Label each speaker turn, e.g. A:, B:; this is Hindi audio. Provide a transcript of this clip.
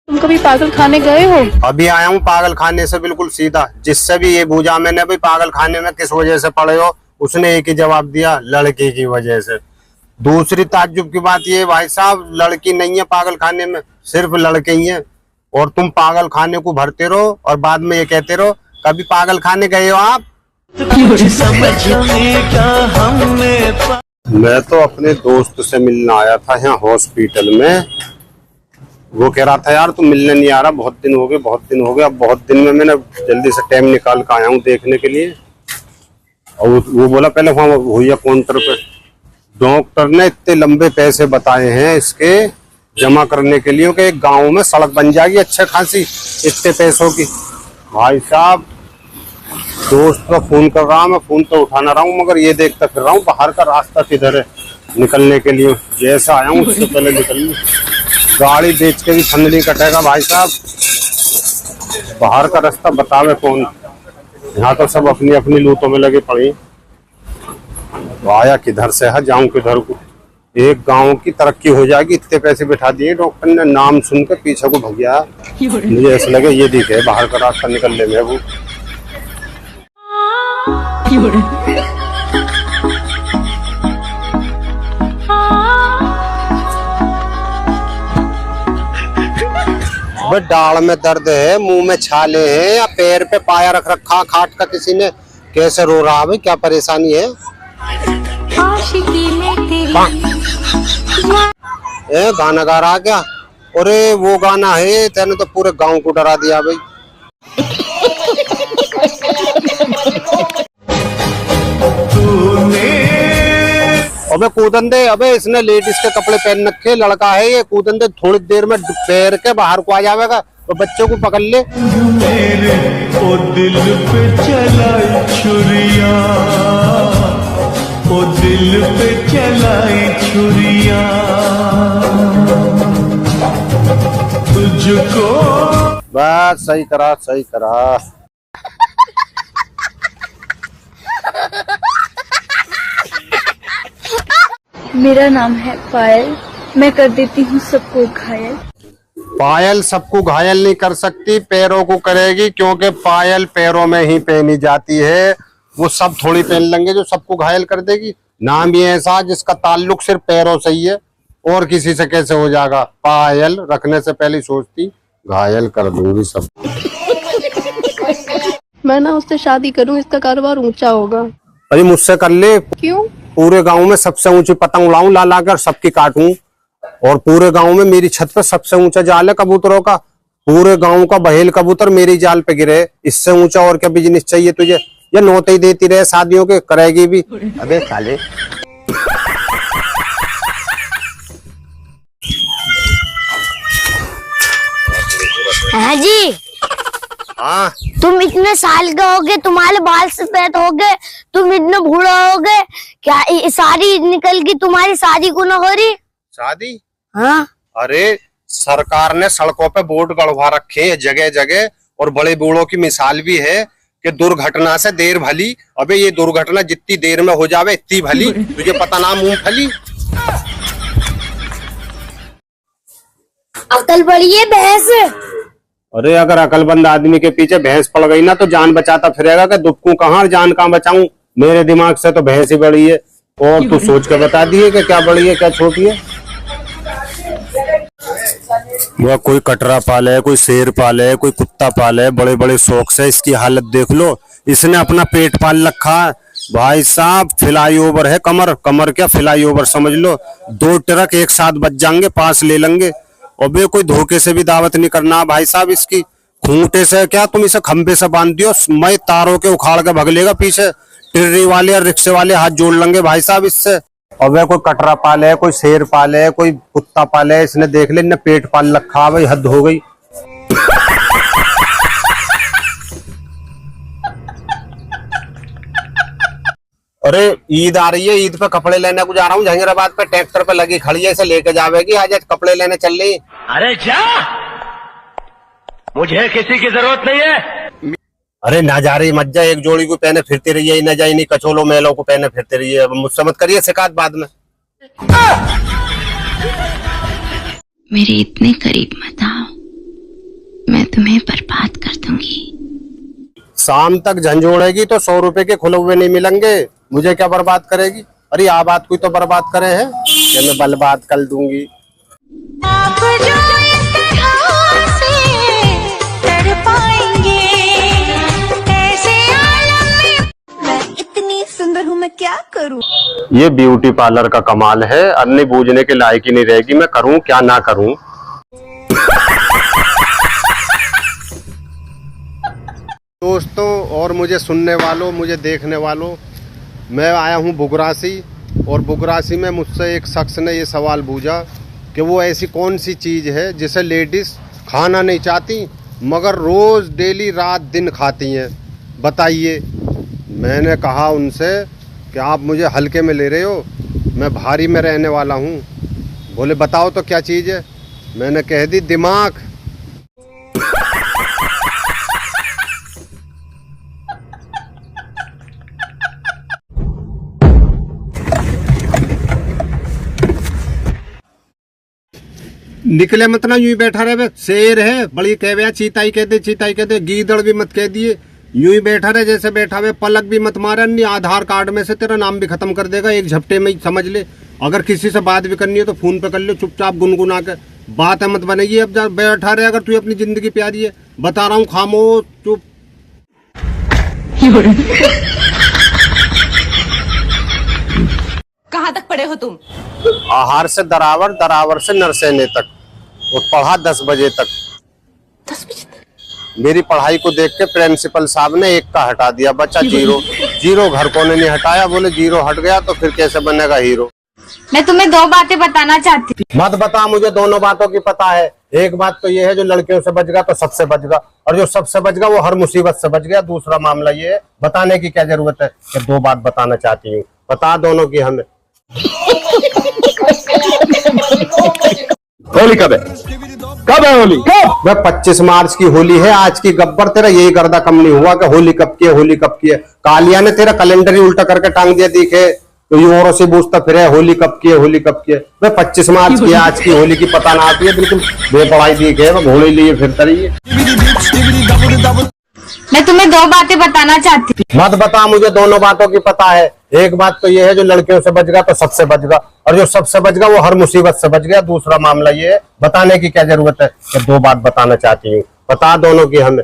A: तुम कभी पागल खाने गए हो?
B: अभी आया हूँ पागल खाने से बिल्कुल सीधा। जिससे भी ये पूछा मैंने भाई पागल खाने में किस वजह से पड़े हो, उसने एक ही जवाब दिया, लड़की की वजह से। दूसरी ताज्जुब की बात ये भाई साहब, लड़की नहीं है पागल खाने में, सिर्फ लड़के ही हैं। और तुम पागल खाने को भरते रहो और बाद में ये कहते रहो कभी पागल खाने गए हो आप? मैं तो अपने दोस्त से मिलने आया था यहाँ हॉस्पिटल में। वो कह रहा था यार तू मिलने नहीं आ रहा, बहुत दिन हो गए बहुत दिन हो गए। अब बहुत दिन में मैंने जल्दी से टाइम निकाल कर आया हूँ देखने के लिए। और वो बोला पहले वहाँ भैया काउंटर पे डॉक्टर ने इतने लंबे पैसे बताए हैं इसके जमा करने के लिए कि एक गाँव में सड़क बन जाएगी अच्छे खासी, इतने पैसों की। भाई साहब दोस्त का फोन कर रहा हूँ, मैं फोन तो उठाना रहा हूँ, मगर ये देखता फिर रहा हूँ बाहर का रास्ता किधर है निकलने के लिए। जैसा आया हूँ उससे पहले निकल लूं, गाड़ी बेच के भी फंड नहीं कटेगा भाई साहब। बाहर का रास्ता बतावे कौन, यहाँ तो सब अपनी अपनी लूटों में लगे पड़ी। आया किधर से है, जाऊं किधर को? एक गांव की तरक्की हो जाएगी, इतने पैसे बिठा दिए डॉक्टर ने, नाम सुन के पीछे को भग गया। मुझे ऐसा लगे ये दिखे बाहर का रास्ता निकलने में। वो डाल में दर्द है, मुंह में छाले हैं, या पैर पे पाया रख रखा खाट का किसी ने, कैसे रो रहा है, क्या परेशानी है? गाना गा रहा क्या? अरे वो गाना है, तेने तो पूरे गांव को डरा दिया भाई। अबे कूदन दे, अबे इसने लेडीज के कपड़े पहन रखे, लड़का है ये, कूदन दे, थोड़ी देर में पैर के बाहर को आ जाएगा तो बच्चों को पकड़ ले।
C: मेरे ओ दिल पे चलाई छुरिया, ओ दिल पे चलाई छुरिया, तुझको
B: बस सही करा सही करा।
A: मेरा नाम है पायल, मैं कर देती हूँ सबको घायल।
B: पायल सबको घायल नहीं कर सकती, पैरों को करेगी, क्योंकि पायल पैरों में ही पहनी जाती है। वो सब थोड़ी पहन लेंगे जो सबको घायल कर देगी। नाम भी ऐसा जिसका ताल्लुक सिर्फ पैरों से ही है, और किसी से कैसे हो जाएगा? पायल रखने से पहले सोचती घायल कर दूंगी सब।
A: मैं ना उससे शादी करूँ, इसका कारोबार ऊंचा होगा।
B: अरे मुझसे कर ले।
A: क्यों?
B: पूरे गांव में सबसे ऊंची पतंग उड़ाऊं, ला ला कर सबकी काटूं, और पूरे गांव में मेरी छत पे सबसे ऊंचा जाल है कबूतरों का। पूरे गांव का बहेल कबूतर मेरी जाल पे गिरे। इससे ऊंचा और क्या बिजनेस चाहिए तुझे? ये नौते ही देती रहे शादियों के, करेगी भी। अबे साले
D: हाँ जी।
B: हाँ
D: तुम इतने साल के हो गए, तुम्हारे बाल सफेद हो गए, तुम इतने बूढ़ा हो गए, क्या सारी निकल गई, तुम्हारी शादी को ना हो रही?
B: शादी?
D: हाँ।
B: अरे सरकार ने सड़कों पे बोर्ड गड़वा रखे हैं जगह जगह, और बड़े बूढ़ों की मिसाल भी है कि दुर्घटना से देर भली। अबे ये दुर्घटना जितनी देर में हो जावे इतनी भली, तुझे पता ना मूंगफली।
D: अकल बड़ी है भैंस।
B: अरे अगर अकलमंद आदमी के पीछे भैंस पड़ गई ना तो जान बचाता फिरेगा कि दुबकू कहाँ जान कहाँ बचाऊं। मेरे दिमाग से तो भैंस ही बड़ी है, और तू सोच के बता दिए कि क्या बड़ी है क्या छोटी है। वह कोई कटरा पाले, कोई शेर पाले, कोई कुत्ता पाले, बड़े बड़े शौक से। इसकी हालत देख लो, इसने अपना पेट पाल रखा है भाई साहब। फ्लाईओवर है कमर, कमर क्या फ्लाईओवर समझ लो। 2 ट्रक एक साथ बच जाएंगे, पास ले लेंगे। और बे कोई धोखे से भी दावत नहीं करना भाई साहब। इसकी खूंटे से क्या तुम इसे खंबे से बांध दियो, मैं तारों के उखाड़ के भग लेगा पीछे। टिर्री वाले और रिक्शे वाले हाथ जोड़ लेंगे भाई साहब इससे। और वे कोई कटरा पाले, कोई शेर पाले, कोई कुत्ता पाले, इसने देख ले इन्हें पेट पाल रखा, भाई हद हो गई। अरे ईद आ रही है, ईद पे कपड़े लेने को जा रहा हूँ जहांगीराबाद पे। ट्रैक्टर पे लगी खड़ी है, इसे लेके जावेगी। आज कपड़े लेने चल रही।
E: अरे क्या? मुझे किसी की जरूरत नहीं है।
B: अरे ना जा रही मत जा, एक जोड़ी को पहने फिरती रही है, न जाई नहीं कचोलो मेलों को पहने फिरती रही है। मुझसे मत करिए शिकायत बाद में।
F: मेरे इतने करीब मत आओ, तुम्हें बर्बाद कर दूंगी।
B: शाम तक झंझोड़ेगी तो 100 रुपए के खुले हुए नहीं मिलेंगे। मुझे क्या बर्बाद करेगी? अरे आ बात कोई तो बर्बाद करे है कि मैं बर्बाद कर दूंगी।
G: आप जो इस तरह से तड़पाएंगे, ऐसे आलम में मैं इतनी सुंदर हूँ, मैं क्या करूँ?
B: ये ब्यूटी पार्लर का कमाल है, अन्य बूझने के लायक ही नहीं रहेगी। मैं करूं क्या ना करूं। दोस्तों और मुझे सुनने वालों, मुझे देखने वालों, मैं आया हूं बुगरासी और बुगरासी में मुझसे एक शख्स ने ये सवाल पूछा कि वो ऐसी कौन सी चीज़ है जिसे लेडीज़ खाना नहीं चाहती मगर रोज़ डेली रात दिन खाती हैं, बताइए। मैंने कहा उनसे कि आप मुझे हल्के में ले रहे हो, मैं भारी में रहने वाला हूँ। बोले बताओ तो क्या चीज़ है? मैंने कह दी दिमाग। निकले मत ना, यूं ही बैठा रहे। शेर है बड़ी कहवे, चीताई कहते, चीताई कहते, गीदड़ भी मत कह दिए। यूं ही बैठा रहे जैसे बैठा हुए, पलक भी मत मारा। नहीं आधार कार्ड में से तेरा नाम भी खत्म कर देगा एक झपटे में ही, समझ ले। अगर किसी से बात भी करनी है तो फोन पे कर ले, चुपचाप गुनगुना के। बात है मत बनेगी। अब बैठा रहे, अगर तू अपनी जिंदगी प्यारी है, बता रहा हूँ, खामोश चुप।
H: कहाँ तक पढ़े हो तुम?
B: आहार से दरावर, दरावर से नरसैने तक, और पढ़ा 10 बजे तक।
H: 10 बजे तक?
B: मेरी पढ़ाई को देख के प्रिंसिपल साहब ने 1 का हटा दिया, बच्चा 0। 0 घर को नहीं हटाया, बोले 0 हट गया तो फिर कैसे बनेगा हीरो।
F: मैं तुम्हें 2 बातें बताना चाहती हूँ।
B: मत बता, मुझे दोनों बातों की पता है। एक बात तो ये है, जो लड़कियों से बच गया तो सबसे बच गया, और जो सबसे बच गया वो हर मुसीबत से बच गया। दूसरा मामला ये है, बताने की क्या जरूरत है कि 2 बात बताना चाहती हूँ, बता दोनों की हमें। होली कब है? कब है होली? वह 25 मार्च की होली है। आज की गब्बर तेरा यही गर्दा कम नहीं हुआ कि होली कब की है, होली कब की है। कालिया ने तेरा कैलेंडर ही उल्टा करके टांग दिया, दिखे तो ये औरों से पूछता फिर होली कब की है, होली कब की है। वह 25 मार्च की है, आज की होली की पता ना आती है, बिल्कुल बेपढ़ाई दिखे, वह घोड़े लिए फिरता रही है।
F: मैं तुम्हें 2 बातें बताना चाहती हूँ।
B: मत बता, मुझे दोनों बातों की पता है। एक बात तो ये है, जो लड़कियों से बच गया तो सबसे बच गया, और जो सबसे बच गया वो हर मुसीबत से बच गया। दूसरा मामला ये है, बताने की क्या जरूरत है कि 2 बात बताना चाहती हूँ, बता दोनों की हमें।